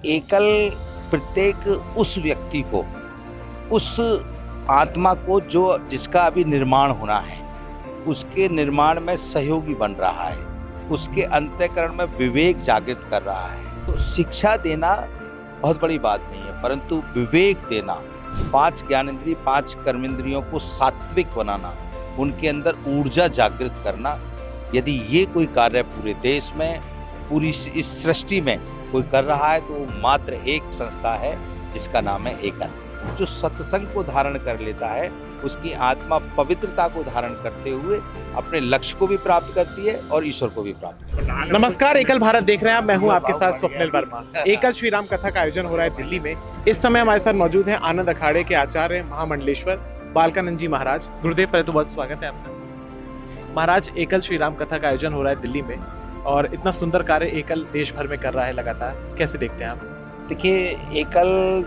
एकल प्रत्येक उस व्यक्ति को, उस आत्मा को जो जिसका अभी निर्माण होना है, उसके निर्माण में सहयोगी बन रहा है, उसके अंतःकरण में विवेक जागृत कर रहा है। तो शिक्षा देना बहुत बड़ी बात नहीं है, परंतु विवेक देना, 5 ज्ञानेंद्रिय 5 कर्मेंद्रियों को सात्विक बनाना, उनके अंदर ऊर्जा जागृत करना, यदि ये कोई कार्य पूरे देश में, पूरी इस सृष्टि में कोई कर रहा है, तो मात्र एक संस्था है जिसका नाम है एकल। जो सत्संग को धारण कर लेता है, उसकी आत्मा पवित्रता को धारण करते हुए अपने लक्ष्य को भी प्राप्त करती है और ईश्वर को भी प्राप्त करती है। नमस्कार, एकल भारत देख रहे हैं आप। मैं हूं आपके साथ स्वप्निल वर्मा। एकल श्री राम कथा का आयोजन हो रहा है दिल्ली में। इस समय हमारे साथ मौजूद हैं आनंद अखाड़े के आचार्य महामंडलेश्वर बालकानंद जी महाराज। गुरुदेव, पहले तो बहुत स्वागत है आपका। महाराज, एकल श्री राम कथा का आयोजन हो रहा है दिल्ली में और इतना सुंदर कार्य एकल देश भर में कर रहा है लगातार, कैसे देखते हैं आप? देखिए, एकल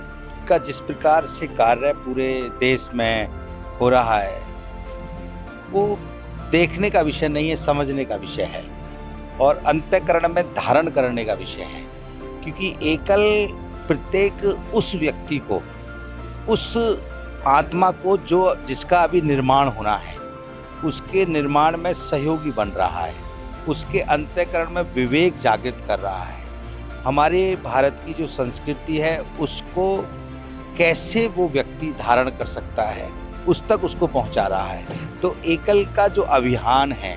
का जिस प्रकार से कार्य पूरे देश में हो रहा है, वो देखने का विषय नहीं है, समझने का विषय है और अंतःकरण में धारण करने का विषय है। क्योंकि एकल प्रत्येक उस व्यक्ति को, उस आत्मा को जो जिसका अभी निर्माण होना है, उसके निर्माण में सहयोगी बन रहा है, उसके अंतःकरण में विवेक जागृत कर रहा है। हमारे भारत की जो संस्कृति है, उसको कैसे वो व्यक्ति धारण कर सकता है, उस तक उसको पहुंचा रहा है। तो एकल का जो अभियान है,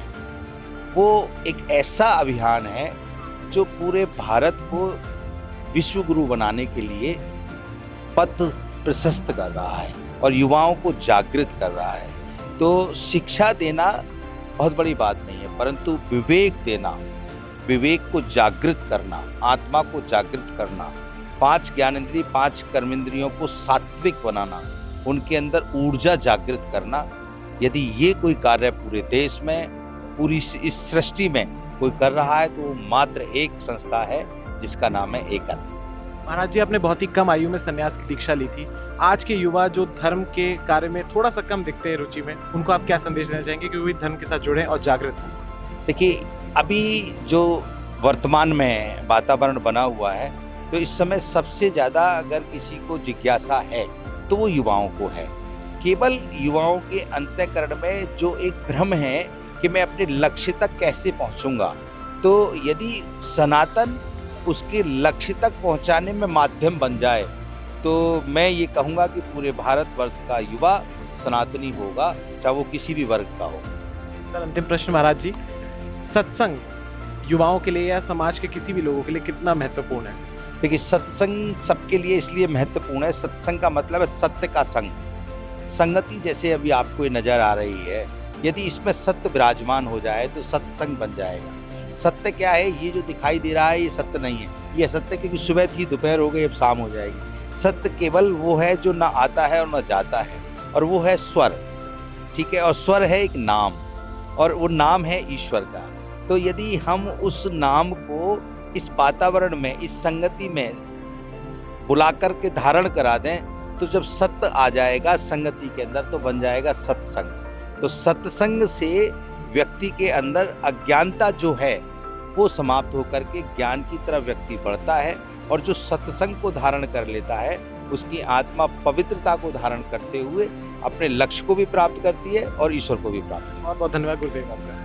वो एक ऐसा अभियान है जो पूरे भारत को विश्व गुरु बनाने के लिए पथ प्रशस्त कर रहा है और युवाओं को जागृत कर रहा है। तो शिक्षा देना बहुत बड़ी बात नहीं है, परंतु विवेक देना, विवेक को जागृत करना, आत्मा को जागृत करना, 5 ज्ञानेंद्रिय 5 कर्मेंद्रियों को सात्विक बनाना, उनके अंदर ऊर्जा जागृत करना, यदि ये कोई कार्य पूरे देश में, पूरी इस सृष्टि में कोई कर रहा है, तो मात्र एक संस्था है जिसका नाम है एकल। महाराज जी, आपने बहुत ही कम आयु में संन्यास की दीक्षा ली थी। आज के युवा जो धर्म के कार्य में थोड़ा सा कम दिखते हैं रुचि में, उनको आप क्या संदेश देना चाहेंगे कि वो भी धर्म के साथ जुड़ें और जागृत हों? देखिए, अभी जो वर्तमान में वातावरण बना हुआ है, तो इस समय सबसे ज़्यादा अगर किसी को जिज्ञासा है तो वो युवाओं को है। केवल युवाओं के अंतःकरण में जो एक भ्रम है कि मैं अपने लक्ष्य तक कैसे पहुंचूंगा, तो यदि सनातन उसके लक्ष्य तक पहुंचाने में माध्यम बन जाए, तो मैं ये कहूँगा कि पूरे भारतवर्ष का युवा सनातनी होगा, चाहे वो किसी भी वर्ग का हो। सर, अंतिम प्रश्न महाराज जी, सत्संग युवाओं के लिए या समाज के किसी भी लोगों के लिए कितना महत्वपूर्ण है? देखिए, सत्संग सबके लिए इसलिए महत्वपूर्ण है, सत्संग का मतलब है सत्य का संग, संगति जैसे अभी आपको ये नजर आ रही है, यदि इसमें सत्य विराजमान हो जाए तो सत्संग बन जाएगा। सत्य क्या है? ये जो दिखाई दे रहा है ये सत्य नहीं है, ये सत्य क्योंकि सुबह थी, दोपहर हो गई, अब शाम हो जाएगी। सत्य केवल वो है जो ना आता है और ना जाता है, और वो है स्वर, ठीक है, और स्वर है एक नाम, और वो नाम है ईश्वर का। तो यदि हम उस नाम को इस वातावरण में, इस संगति में बुला करके धारण करा दें, तो जब सत्य आ जाएगा संगति के अंदर, तो बन जाएगा सत्संग। तो सत्संग से व्यक्ति के अंदर अज्ञानता जो है वो समाप्त होकर के ज्ञान की तरफ व्यक्ति बढ़ता है, और जो सत्संग को धारण कर लेता है, उसकी आत्मा पवित्रता को धारण करते हुए अपने लक्ष्य को भी प्राप्त करती है और ईश्वर को भी प्राप्त करती है। बहुत बहुत धन्यवाद गुरुदेव आपका।